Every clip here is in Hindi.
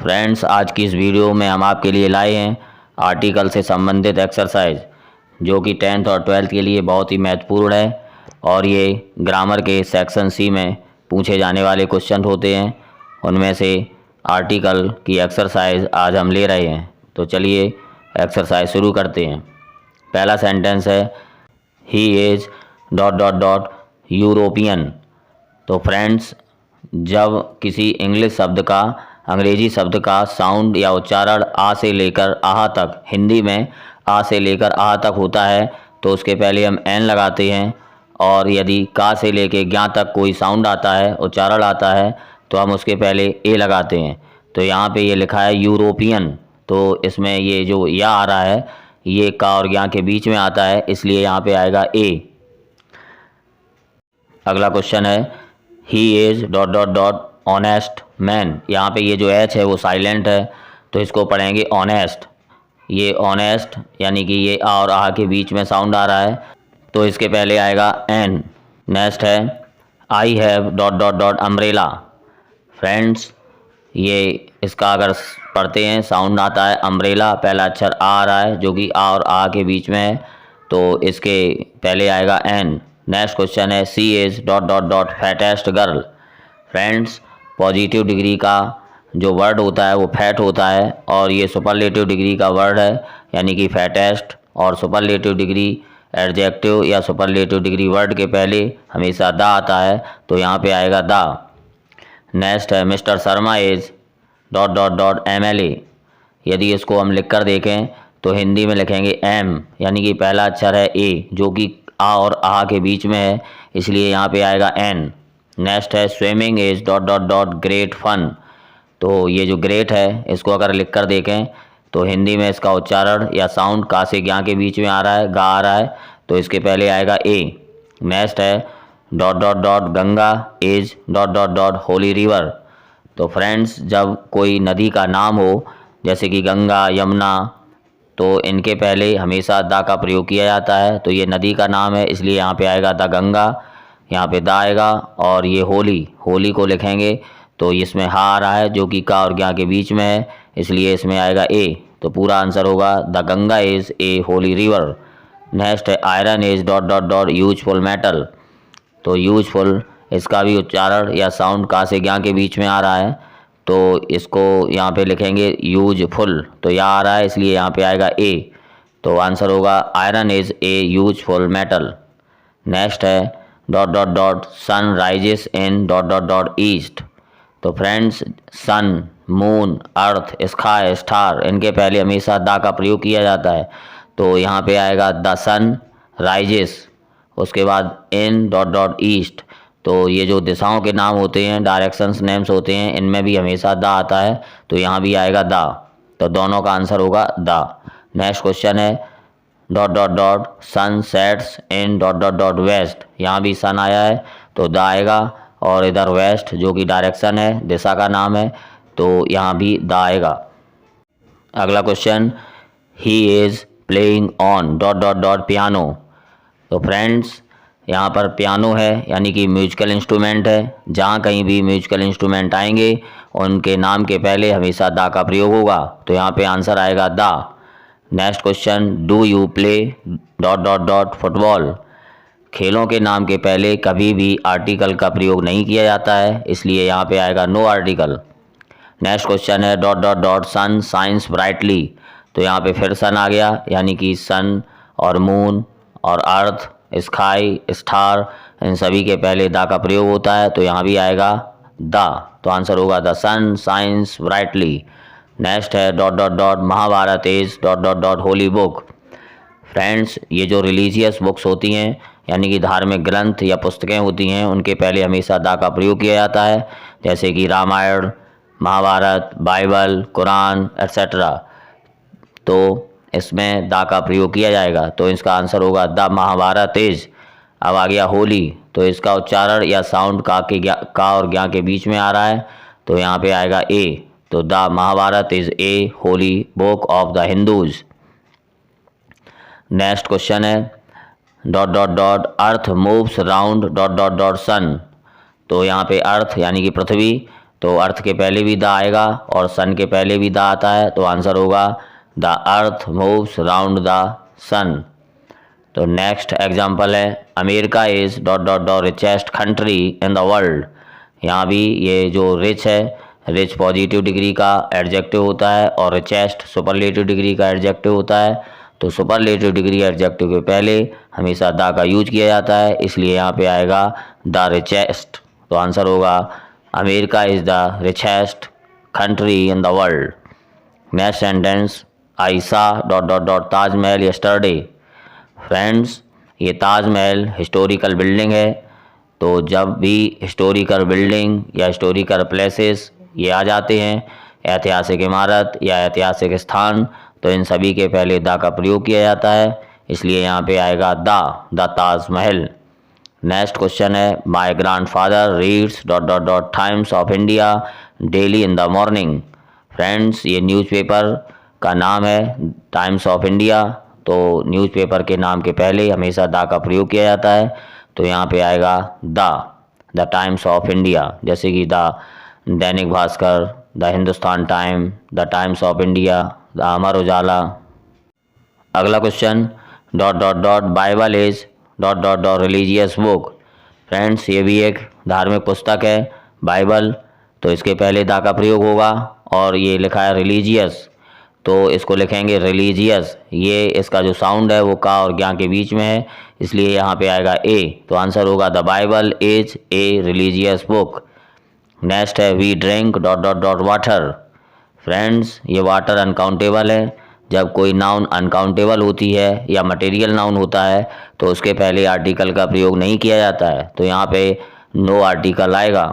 फ्रेंड्स, आज की इस वीडियो में हम आपके लिए लाए हैं आर्टिकल से संबंधित एक्सरसाइज जो कि 10th और 12th के लिए बहुत ही महत्वपूर्ण है और ये ग्रामर के सेक्शन सी में पूछे जाने वाले क्वेश्चन होते हैं। उनमें से आर्टिकल की एक्सरसाइज आज हम ले रहे हैं। तो चलिए एक्सरसाइज शुरू करते हैं। पहला सेंटेंस है he is dot dot dot European. तो फ्रेंड्स, जब किसी इंग्लिश शब्द का अंग्रेजी शब्द का साउंड या उच्चारण आ से लेकर आह तक, हिंदी में आ से लेकर आह तक होता है तो उसके पहले हम एन लगाते हैं, और यदि का से लेकर ज्ञा तक कोई साउंड आता है, उच्चारण आता है, तो हम उसके पहले ए लगाते हैं। तो यहाँ पे ये लिखा है यूरोपियन, तो इसमें ये जो या आ रहा है ये का और ज्ञा के बीच में आता है, इसलिए यहाँ पे आएगा ए। अगला क्वेश्चन है he is dot dot dot honest man. यहाँ पे ये जो एच है वो साइलेंट है, तो इसको पढ़ेंगे ऑनेस्ट। ये ऑनेस्ट यानी कि ये आ और आह के बीच में साउंड आ रहा है, तो इसके पहले आएगा एन। नेक्स्ट है I have dot dot dot umbrella. Friends, ये इसका अगर पढ़ते हैं साउंड आता है अम्ब्रेला, पहला अक्षर आ रहा है जो कि आ और आ के बीच में है, तो इसके पहले आएगा एन। नेक्स्ट क्वेश्चन है she is dot dot dot fattest girl. Friends, positive degree का जो वर्ड होता है वो फैट होता है, और ये सुपरलेटिव डिग्री का वर्ड है यानी कि फैटेस्ट, और सुपरलेटिव डिग्री एडजेक्टिव या सुपरलेटिव डिग्री वर्ड के पहले हमेशा दा आता है, तो यहाँ पे आएगा दा। नेक्स्ट है mister Sharma is dot dot dot MLA। यदि इसको हम लिख कर देखें तो हिंदी में लिखेंगे एम, यानी कि पहला अक्षर है ए जो कि आ और आ के बीच में है, इसलिए यहाँ पे आएगा एन। नेक्स्ट है swimming is dot dot dot great fun. तो ये जो ग्रेट है इसको अगर लिख कर देखें तो हिंदी में इसका उच्चारण या साउंड का से ज्ञा के बीच में आ रहा है, गा आ रहा है, तो इसके पहले आएगा ए। नेक्स्ट है dot dot dot Ganga is dot dot dot Holi river. तो फ्रेंड्स, जब कोई नदी का नाम हो जैसे कि गंगा, यमुना, तो इनके पहले हमेशा दा का प्रयोग किया जाता है, तो ये नदी का नाम है इसलिए यहाँ पे आएगा द गंगा, यहाँ पे दा आएगा। और ये होली, होली को लिखेंगे तो इसमें हा आ रहा है जो कि का और ज्ञा के बीच में है, इसलिए इसमें आएगा ए। तो पूरा आंसर होगा the Ganga is a holy river. Next है iron is dot dot dot useful metal. तो यूजफुल, इसका भी उच्चारण या साउंड का से ज्ञा के बीच में आ रहा है, तो इसको यहाँ पे लिखेंगे यूजफुल, तो यह आ रहा है इसलिए यहाँ पे आएगा ए। तो आंसर होगा iron is a useful metal. Next है dot dot dot sun rises in dot dot dot east. तो friends, sun, moon, earth, sky, star, इनके पहले हमेशा दा का प्रयोग किया जाता है, तो यहाँ पे आएगा द सन राइजेस, उसके बाद इन डॉट डॉट ईस्ट। तो ये जो दिशाओं के नाम होते हैं, डायरेक्शंस नेम्स होते हैं, इनमें भी हमेशा दा आता है, तो यहाँ भी आएगा दा, तो दोनों का आंसर होगा दा। नेक्स्ट क्वेश्चन है dot dot dot sun sets in dot dot dot west. यहाँ भी सन आया है तो दा आएगा, और इधर वेस्ट जो कि डायरेक्शन है, दिशा का नाम है, तो यहाँ भी दा आएगा। अगला question he is playing on dot dot dot piano. तो फ्रेंड्स, यहाँ पर पियानो है यानी कि म्यूजिकल इंस्ट्रूमेंट है। जहाँ कहीं भी म्यूजिकल इंस्ट्रूमेंट आएंगे उनके नाम के पहले हमेशा दा का प्रयोग होगा, तो यहाँ पे आंसर आएगा दा। Next question do you play dot dot dot football. खेलों के नाम के पहले कभी भी आर्टिकल का प्रयोग नहीं किया जाता है, इसलिए यहाँ पे आएगा नो आर्टिकल। नेक्स्ट क्वेश्चन है dot dot dot sun shines brightly. तो यहाँ पे फिर सन आ गया, यानी कि सन और मून और अर्थ, स्काई, स्टार, इन सभी के पहले दा का प्रयोग होता है, तो यहाँ भी आएगा दा, तो आंसर होगा the sun shines brightly. Next है dot dot dot Mahabharat is dot dot dot holy book. Friends, ये जो रिलीजियस बुक्स होती हैं यानी कि धार्मिक ग्रंथ या पुस्तकें होती हैं, उनके पहले हमेशा दा का प्रयोग किया जाता है, जैसे कि रामायण, महाभारत, बाइबल, कुरान एट्सेट्रा, तो इसमें दा का प्रयोग किया जाएगा, तो इसका आंसर होगा द महाभारत इज़। अब आ गया होली, तो इसका उच्चारण या साउंड का और ज्ञा के बीच में आ रहा है, तो यहाँ पे आएगा ए, तो the Mahabharat is a holy book of the Hindus. Next question है dot dot dot earth moves round dot dot dot sun. तो यहाँ पे अर्थ यानी कि पृथ्वी तो अर्थ के पहले भी द आएगा और सन के पहले भी द आता है, तो आंसर होगा the earth moves round the sun. तो नेक्स्ट एग्जाम्पल है America is dot dot dot richest country in the world. यहाँ भी ये जो रिच है, रिच पॉजिटिव डिग्री का एडजेक्टिव होता है और रिचेस्ट सुपरलेटिव डिग्री का एडजेक्टिव होता है। तो सुपरलेटिव डिग्री एडजेक्टिव के पहले हमेशा द का यूज किया जाता है, इसलिए यहाँ पे आएगा द रिचेस्ट। तो आंसर होगा America is the richest country in the world. Next sentence I सा dot dot dot Taj Mahal yesterday. Friends, ये ताजमहल हिस्टोरिकल बिल्डिंग है, तो जब भी हिस्टोरिकल बिल्डिंग या हिस्टोरिकल प्लेसेस ये आ जाते हैं, ऐतिहासिक इमारत या ऐतिहासिक स्थान, तो इन सभी के पहले द का प्रयोग किया जाता है, इसलिए यहाँ पे आएगा द ताजमहल। नेक्स्ट क्वेश्चन है my grandfather reads dot dot dot times of India daily in the morning. Friends, ये न्यूज़पेपर का नाम है टाइम्स ऑफ इंडिया, तो न्यूज़पेपर के नाम के पहले हमेशा द का प्रयोग किया जाता है, तो यहाँ पे आएगा द टाइम्स ऑफ इंडिया, जैसे कि the Dainik Bhaskar, the Hindustan Time, the Times of India, the Amar Ujala. अगला question dot dot dot Bible is dot dot dot religious book. Friends, ये भी एक धार्मिक पुस्तक है बाइबल, तो इसके पहले द का प्रयोग होगा और ये लिखा है रिलीजियस, तो इसको लिखेंगे रिलीजियस। ये इसका जो साउंड है वो का और ज्ञा के बीच में है, इसलिए यहाँ पे आएगा ए, तो आंसर होगा the Bible is a religious book. Next है we drink dot dot dot water. Friends, ये वाटर अनकाउंटेबल है, जब कोई नाउन अनकाउंटेबल होती है या मटेरियल नाउन होता है तो उसके पहले आर्टिकल का प्रयोग नहीं किया जाता है, तो यहाँ पे नो आर्टिकल आएगा।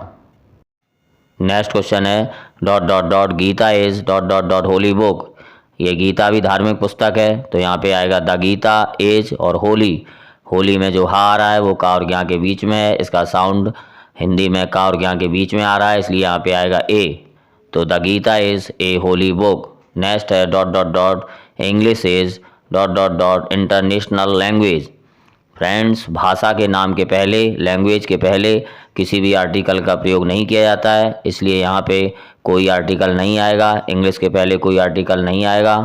नेक्स्ट क्वेश्चन है dot dot dot Gita is dot dot dot holy book. ये गीता भी धार्मिक पुस्तक है, तो यहाँ पे आएगा द गीता एज और होली। होली में जो हा आ रहा है वो का और ज्ञा के बीच में है, इसका साउंड हिंदी में का और ज्ञा के बीच में आ रहा है, इसलिए यहाँ पे आएगा ए, तो the Gita is a holy book. Next है dot dot dot English is dot dot dot international language. Friends, भाषा के नाम के पहले, लैंग्वेज के पहले किसी भी आर्टिकल का प्रयोग नहीं किया जाता है, इसलिए यहाँ पे कोई आर्टिकल नहीं आएगा, इंग्लिश के पहले कोई आर्टिकल नहीं आएगा।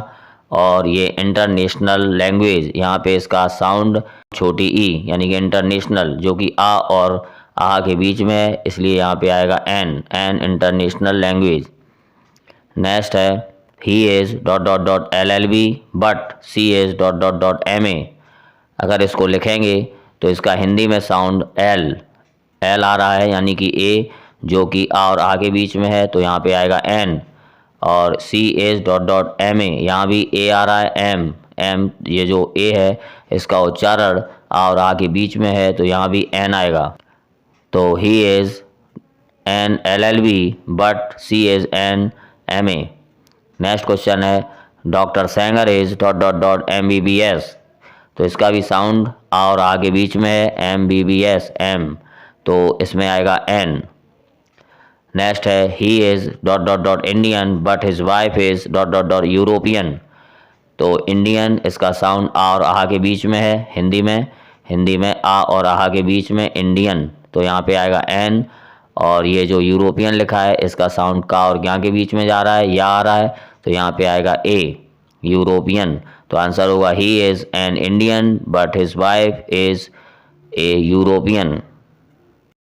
और ये इंटरनेशनल लैंग्वेज, यहाँ पे इसका साउंड छोटी ई यानी कि इंटरनेशनल, जो कि आ और आ के बीच में है, इसलिए यहाँ पे आएगा एन इंटरनेशनल लैंग्वेज। नेक्स्ट है he is dot dot dot LLB but she is dot dot dot MA। अगर इसको लिखेंगे तो इसका हिंदी में साउंड एल आ रहा है, यानी कि ए जो कि आ और आ के बीच में है, तो यहाँ पे आएगा एन। और सी एज डॉट डॉट MA, यहाँ भी ए आ रहा है, एम ये जो ए है इसका उच्चारण आ और आ के बीच में है, तो यहाँ भी एन आएगा। तो he is an LLB but she is an MA। Next question है doctor Sengar is dot dot dot MBBS। तो इसका भी साउंड आ और आ के बीच में है, MBBS एम, तो इसमें आएगा एन। नेक्स्ट है he is dot dot dot Indian but his wife is dot dot dot European. तो इंडियन, इसका साउंड आ और आ के बीच में है, हिंदी में आ और आ के बीच में इंडियन, तो यहाँ पे आएगा एन। और ये जो यूरोपियन लिखा है इसका साउंड का और ज्ञा के बीच में जा रहा है, या आ रहा है, तो यहाँ पे आएगा ए, यूरोपियन। तो आंसर होगा ही is an Indian but his wife is a European.